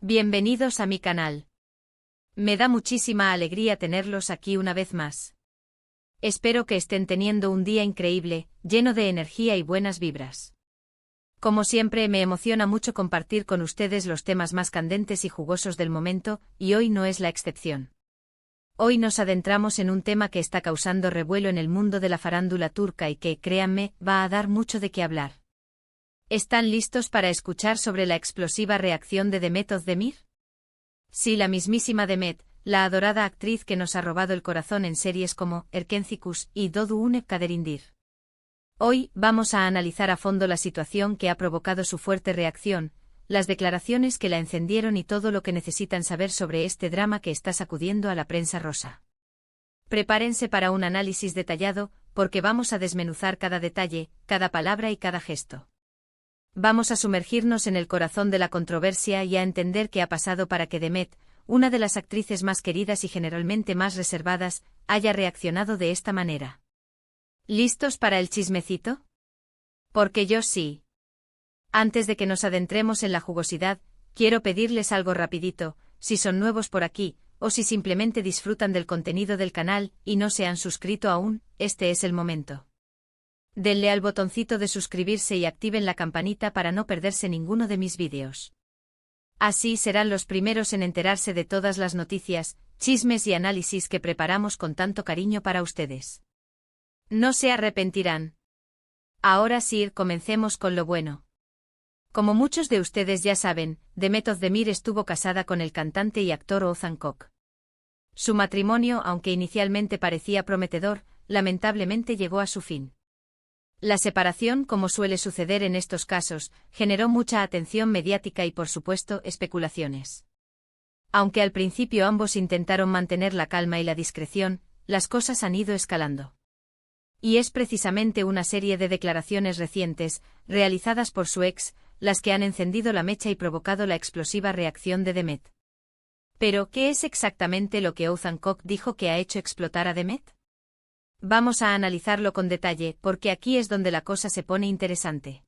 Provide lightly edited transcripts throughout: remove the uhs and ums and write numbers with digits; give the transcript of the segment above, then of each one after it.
Bienvenidos a mi canal. Me da muchísima alegría tenerlos aquí una vez más. Espero que estén teniendo un día increíble, lleno de energía y buenas vibras. Como siempre, me emociona mucho compartir con ustedes los temas más candentes y jugosos del momento, y hoy no es la excepción. Hoy nos adentramos en un tema que está causando revuelo en el mundo de la farándula turca y que, créanme, va a dar mucho de qué hablar. ¿Están listos para escuchar sobre la explosiva reacción de Demet Özdemir? Sí, la mismísima Demet, la adorada actriz que nos ha robado el corazón en series como Erkencikus y Doğu Une Kaderindir. Hoy vamos a analizar a fondo la situación que ha provocado su fuerte reacción, las declaraciones que la encendieron y todo lo que necesitan saber sobre este drama que está sacudiendo a la prensa rosa. Prepárense para un análisis detallado, porque vamos a desmenuzar cada detalle, cada palabra y cada gesto. Vamos a sumergirnos en el corazón de la controversia y a entender qué ha pasado para que Demet, una de las actrices más queridas y generalmente más reservadas, haya reaccionado de esta manera. ¿Listos para el chismecito? Porque yo sí. Antes de que nos adentremos en la jugosidad, quiero pedirles algo rapidito, si son nuevos por aquí, o si simplemente disfrutan del contenido del canal y no se han suscrito aún, este es el momento. Denle al botoncito de suscribirse y activen la campanita para no perderse ninguno de mis vídeos. Así serán los primeros en enterarse de todas las noticias, chismes y análisis que preparamos con tanto cariño para ustedes. No se arrepentirán. Ahora sí, comencemos con lo bueno. Como muchos de ustedes ya saben, Demet Özdemir estuvo casada con el cantante y actor Oğuzhan Koç. Su matrimonio, aunque inicialmente parecía prometedor, lamentablemente llegó a su fin. La separación, como suele suceder en estos casos, generó mucha atención mediática y, por supuesto, especulaciones. Aunque al principio ambos intentaron mantener la calma y la discreción, las cosas han ido escalando. Y es precisamente una serie de declaraciones recientes, realizadas por su ex, las que han encendido la mecha y provocado la explosiva reacción de Demet. Pero, ¿qué es exactamente lo que Oğuzhan Koç dijo que ha hecho explotar a Demet? Vamos a analizarlo con detalle, porque aquí es donde la cosa se pone interesante.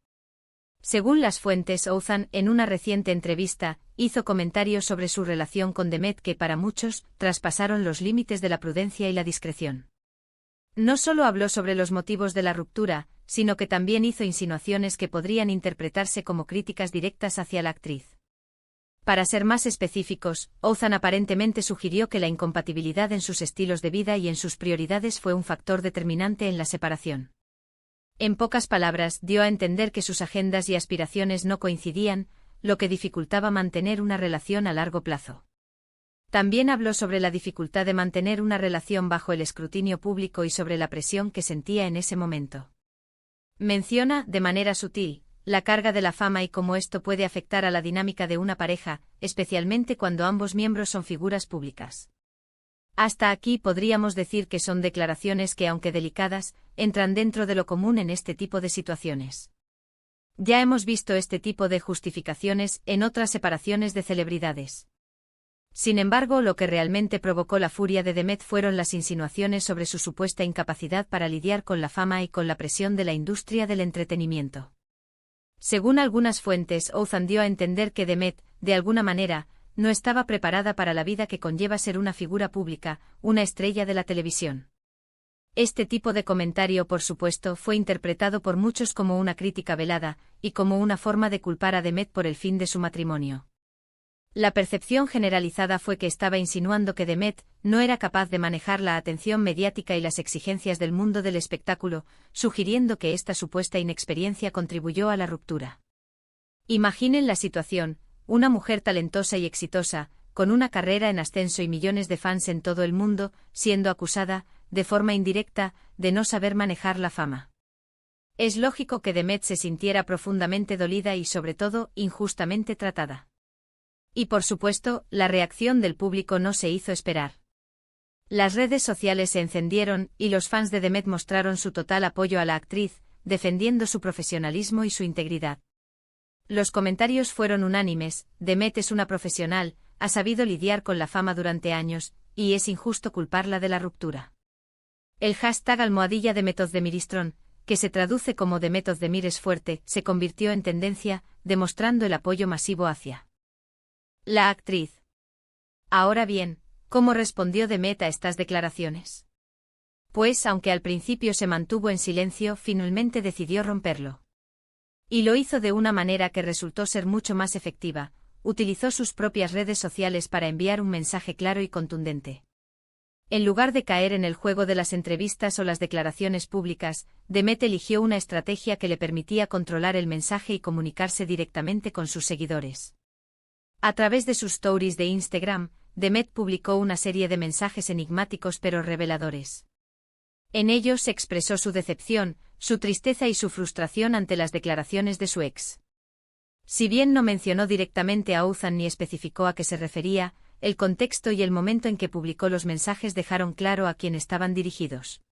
Según las fuentes, Oğuzhan, en una reciente entrevista, hizo comentarios sobre su relación con Demet que para muchos, traspasaron los límites de la prudencia y la discreción. No solo habló sobre los motivos de la ruptura, sino que también hizo insinuaciones que podrían interpretarse como críticas directas hacia la actriz. Para ser más específicos, Oğuzhan aparentemente sugirió que la incompatibilidad en sus estilos de vida y en sus prioridades fue un factor determinante en la separación. En pocas palabras, dio a entender que sus agendas y aspiraciones no coincidían, lo que dificultaba mantener una relación a largo plazo. También habló sobre la dificultad de mantener una relación bajo el escrutinio público y sobre la presión que sentía en ese momento. Menciona, de manera sutil, la carga de la fama y cómo esto puede afectar a la dinámica de una pareja, especialmente cuando ambos miembros son figuras públicas. Hasta aquí podríamos decir que son declaraciones que, aunque delicadas, entran dentro de lo común en este tipo de situaciones. Ya hemos visto este tipo de justificaciones en otras separaciones de celebridades. Sin embargo, lo que realmente provocó la furia de Demet fueron las insinuaciones sobre su supuesta incapacidad para lidiar con la fama y con la presión de la industria del entretenimiento. Según algunas fuentes, Oğuzhan dio a entender que Demet, de alguna manera, no estaba preparada para la vida que conlleva ser una figura pública, una estrella de la televisión. Este tipo de comentario, por supuesto, fue interpretado por muchos como una crítica velada, y como una forma de culpar a Demet por el fin de su matrimonio. La percepción generalizada fue que estaba insinuando que Demet no era capaz de manejar la atención mediática y las exigencias del mundo del espectáculo, sugiriendo que esta supuesta inexperiencia contribuyó a la ruptura. Imaginen la situación: una mujer talentosa y exitosa, con una carrera en ascenso y millones de fans en todo el mundo, siendo acusada, de forma indirecta, de no saber manejar la fama. Es lógico que Demet se sintiera profundamente dolida y, sobre todo, injustamente tratada. Y por supuesto, la reacción del público no se hizo esperar. Las redes sociales se encendieron y los fans de Demet mostraron su total apoyo a la actriz, defendiendo su profesionalismo y su integridad. Los comentarios fueron unánimes: Demet es una profesional, ha sabido lidiar con la fama durante años, y es injusto culparla de la ruptura. El hashtag #Demet Özdemiristrón, que se traduce como Demet Özdemir es fuerte, se convirtió en tendencia, demostrando el apoyo masivo hacia La actriz. Ahora bien, ¿cómo respondió Demet a estas declaraciones? Pues, aunque al principio se mantuvo en silencio, finalmente decidió romperlo. Y lo hizo de una manera que resultó ser mucho más efectiva. Utilizó sus propias redes sociales para enviar un mensaje claro y contundente. En lugar de caer en el juego de las entrevistas o las declaraciones públicas, Demet eligió una estrategia que le permitía controlar el mensaje y comunicarse directamente con sus seguidores. A través de sus stories de Instagram, Demet publicó una serie de mensajes enigmáticos pero reveladores. En ellos se expresó su decepción, su tristeza y su frustración ante las declaraciones de su ex. Si bien no mencionó directamente a Ouzhan ni especificó a qué se refería, el contexto y el momento en que publicó los mensajes dejaron claro a quién estaban dirigidos.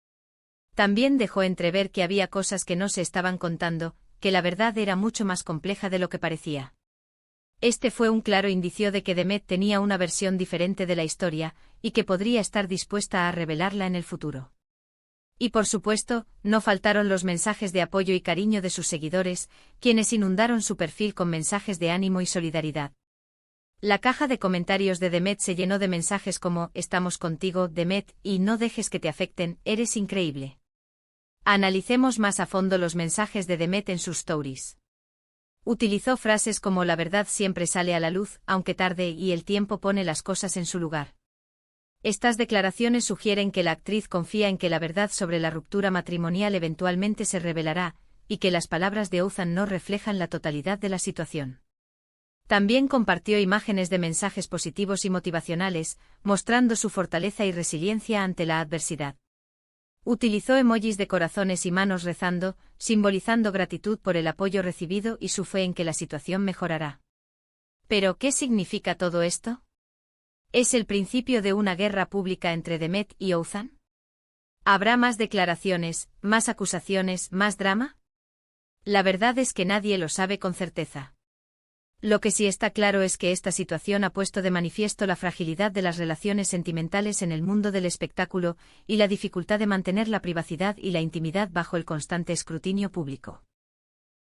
También dejó entrever que había cosas que no se estaban contando, que la verdad era mucho más compleja de lo que parecía. Este fue un claro indicio de que Demet tenía una versión diferente de la historia, y que podría estar dispuesta a revelarla en el futuro. Y por supuesto, no faltaron los mensajes de apoyo y cariño de sus seguidores, quienes inundaron su perfil con mensajes de ánimo y solidaridad. La caja de comentarios de Demet se llenó de mensajes como «Estamos contigo, Demet, y no dejes que te afecten, eres increíble». Analicemos más a fondo los mensajes de Demet en sus stories. Utilizó frases como «La verdad siempre sale a la luz, aunque tarde, y el tiempo pone las cosas en su lugar». Estas declaraciones sugieren que la actriz confía en que la verdad sobre la ruptura matrimonial eventualmente se revelará, y que las palabras de Ouzhan no reflejan la totalidad de la situación. También compartió imágenes de mensajes positivos y motivacionales, mostrando su fortaleza y resiliencia ante la adversidad. Utilizó emojis de corazones y manos rezando, simbolizando gratitud por el apoyo recibido y su fe en que la situación mejorará. ¿Pero qué significa todo esto? ¿Es el principio de una guerra pública entre Demet y Ouzhan? ¿Habrá más declaraciones, más acusaciones, más drama? La verdad es que nadie lo sabe con certeza. Lo que sí está claro es que esta situación ha puesto de manifiesto la fragilidad de las relaciones sentimentales en el mundo del espectáculo y la dificultad de mantener la privacidad y la intimidad bajo el constante escrutinio público.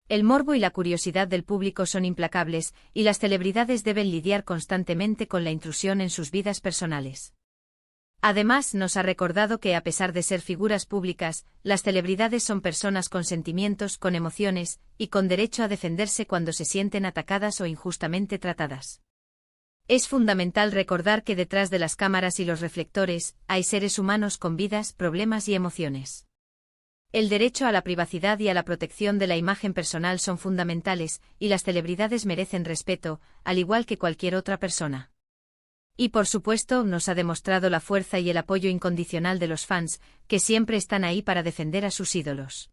El morbo y la curiosidad del público son implacables, y las celebridades deben lidiar constantemente con la intrusión en sus vidas personales. Además, nos ha recordado que a pesar de ser figuras públicas, las celebridades son personas con sentimientos, con emociones, y con derecho a defenderse cuando se sienten atacadas o injustamente tratadas. Es fundamental recordar que detrás de las cámaras y los reflectores, hay seres humanos con vidas, problemas y emociones. El derecho a la privacidad y a la protección de la imagen personal son fundamentales, y las celebridades merecen respeto, al igual que cualquier otra persona. Y por supuesto, nos ha demostrado la fuerza y el apoyo incondicional de los fans, que siempre están ahí para defender a sus ídolos.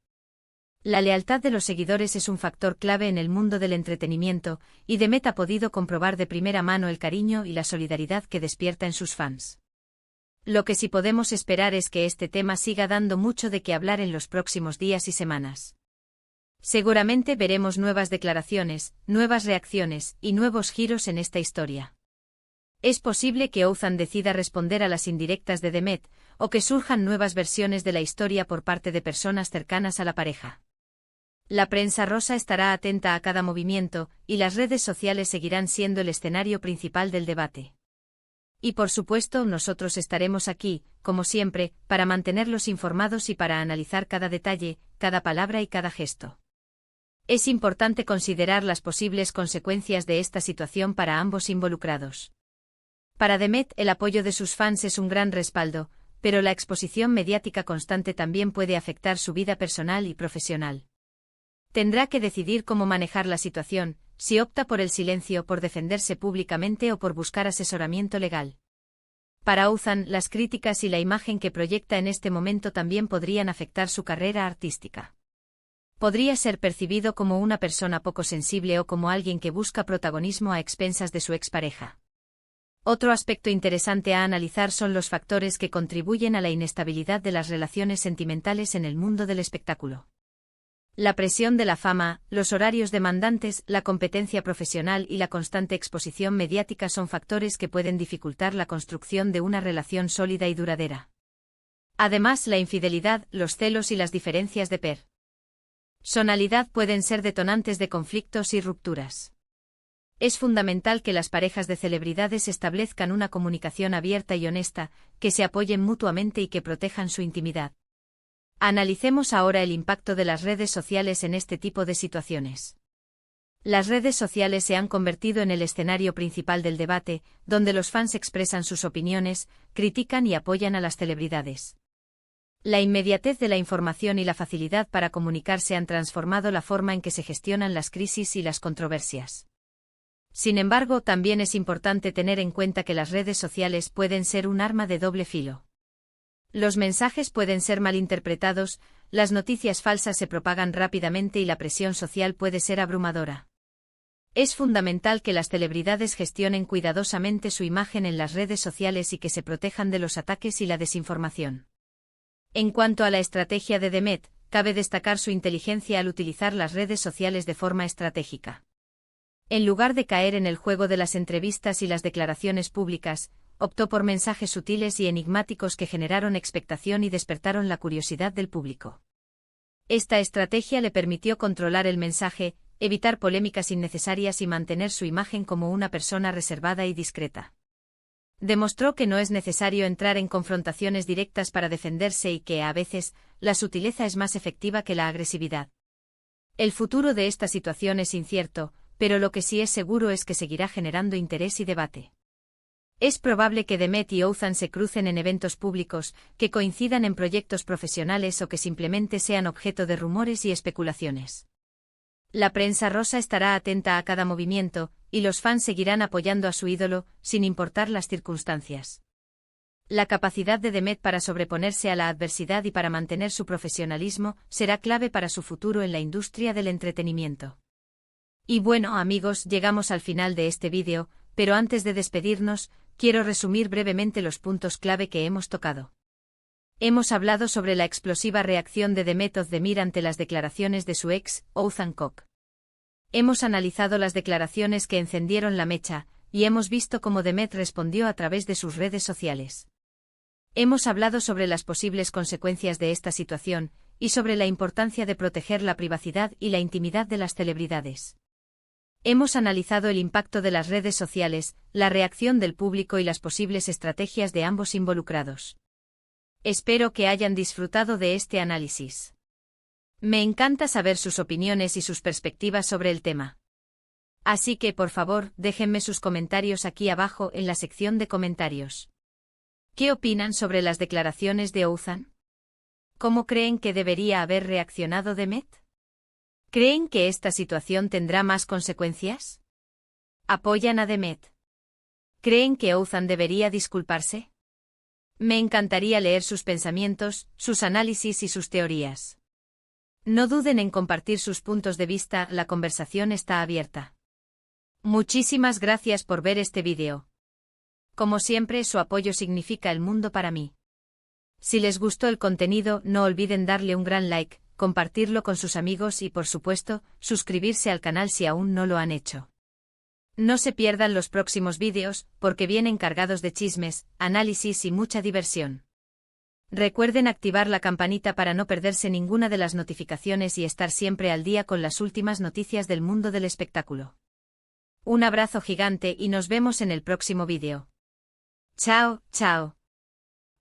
La lealtad de los seguidores es un factor clave en el mundo del entretenimiento, y Demet ha podido comprobar de primera mano el cariño y la solidaridad que despierta en sus fans. Lo que sí podemos esperar es que este tema siga dando mucho de qué hablar en los próximos días y semanas. Seguramente veremos nuevas declaraciones, nuevas reacciones y nuevos giros en esta historia. Es posible que Ouzhan decida responder a las indirectas de Demet, o que surjan nuevas versiones de la historia por parte de personas cercanas a la pareja. La prensa rosa estará atenta a cada movimiento, y las redes sociales seguirán siendo el escenario principal del debate. Y por supuesto, nosotros estaremos aquí, como siempre, para mantenerlos informados y para analizar cada detalle, cada palabra y cada gesto. Es importante considerar las posibles consecuencias de esta situación para ambos involucrados. Para Demet, el apoyo de sus fans es un gran respaldo, pero la exposición mediática constante también puede afectar su vida personal y profesional. Tendrá que decidir cómo manejar la situación, si opta por el silencio, por defenderse públicamente o por buscar asesoramiento legal. Para Ouzhan, las críticas y la imagen que proyecta en este momento también podrían afectar su carrera artística. Podría ser percibido como una persona poco sensible o como alguien que busca protagonismo a expensas de su expareja. Otro aspecto interesante a analizar son los factores que contribuyen a la inestabilidad de las relaciones sentimentales en el mundo del espectáculo. La presión de la fama, los horarios demandantes, la competencia profesional y la constante exposición mediática son factores que pueden dificultar la construcción de una relación sólida y duradera. Además, la infidelidad, los celos y las diferencias de personalidad pueden ser detonantes de conflictos y rupturas. Es fundamental que las parejas de celebridades establezcan una comunicación abierta y honesta, que se apoyen mutuamente y que protejan su intimidad. Analicemos ahora el impacto de las redes sociales en este tipo de situaciones. Las redes sociales se han convertido en el escenario principal del debate, donde los fans expresan sus opiniones, critican y apoyan a las celebridades. La inmediatez de la información y la facilidad para comunicarse han transformado la forma en que se gestionan las crisis y las controversias. Sin embargo, también es importante tener en cuenta que las redes sociales pueden ser un arma de doble filo. Los mensajes pueden ser malinterpretados, las noticias falsas se propagan rápidamente y la presión social puede ser abrumadora. Es fundamental que las celebridades gestionen cuidadosamente su imagen en las redes sociales y que se protejan de los ataques y la desinformación. En cuanto a la estrategia de Demet, cabe destacar su inteligencia al utilizar las redes sociales de forma estratégica. En lugar de caer en el juego de las entrevistas y las declaraciones públicas, optó por mensajes sutiles y enigmáticos que generaron expectación y despertaron la curiosidad del público. Esta estrategia le permitió controlar el mensaje, evitar polémicas innecesarias y mantener su imagen como una persona reservada y discreta. Demostró que no es necesario entrar en confrontaciones directas para defenderse y que, a veces, la sutileza es más efectiva que la agresividad. El futuro de esta situación es incierto, pero lo que sí es seguro es que seguirá generando interés y debate. Es probable que Demet y Ouzhan se crucen en eventos públicos, que coincidan en proyectos profesionales o que simplemente sean objeto de rumores y especulaciones. La prensa rosa estará atenta a cada movimiento, y los fans seguirán apoyando a su ídolo, sin importar las circunstancias. La capacidad de Demet para sobreponerse a la adversidad y para mantener su profesionalismo será clave para su futuro en la industria del entretenimiento. Y bueno, amigos, llegamos al final de este vídeo, pero antes de despedirnos, quiero resumir brevemente los puntos clave que hemos tocado. Hemos hablado sobre la explosiva reacción de Demet Özdemir ante las declaraciones de su ex, Oğuzhan Koç. Hemos analizado las declaraciones que encendieron la mecha, y hemos visto cómo Demet respondió a través de sus redes sociales. Hemos hablado sobre las posibles consecuencias de esta situación, y sobre la importancia de proteger la privacidad y la intimidad de las celebridades. Hemos analizado el impacto de las redes sociales, la reacción del público y las posibles estrategias de ambos involucrados. Espero que hayan disfrutado de este análisis. Me encanta saber sus opiniones y sus perspectivas sobre el tema. Así que, por favor, déjenme sus comentarios aquí abajo en la sección de comentarios. ¿Qué opinan sobre las declaraciones de Oğuzhan? ¿Cómo creen que debería haber reaccionado Demet? ¿Creen que esta situación tendrá más consecuencias? ¿Apoyan a Demet? ¿Creen que Oğuzhan debería disculparse? Me encantaría leer sus pensamientos, sus análisis y sus teorías. No duden en compartir sus puntos de vista, la conversación está abierta. Muchísimas gracias por ver este vídeo. Como siempre, su apoyo significa el mundo para mí. Si les gustó el contenido, no olviden darle un gran like, compartirlo con sus amigos y, por supuesto, suscribirse al canal si aún no lo han hecho. No se pierdan los próximos vídeos, porque vienen cargados de chismes, análisis y mucha diversión. Recuerden activar la campanita para no perderse ninguna de las notificaciones y estar siempre al día con las últimas noticias del mundo del espectáculo. Un abrazo gigante y nos vemos en el próximo vídeo. Chao, chao.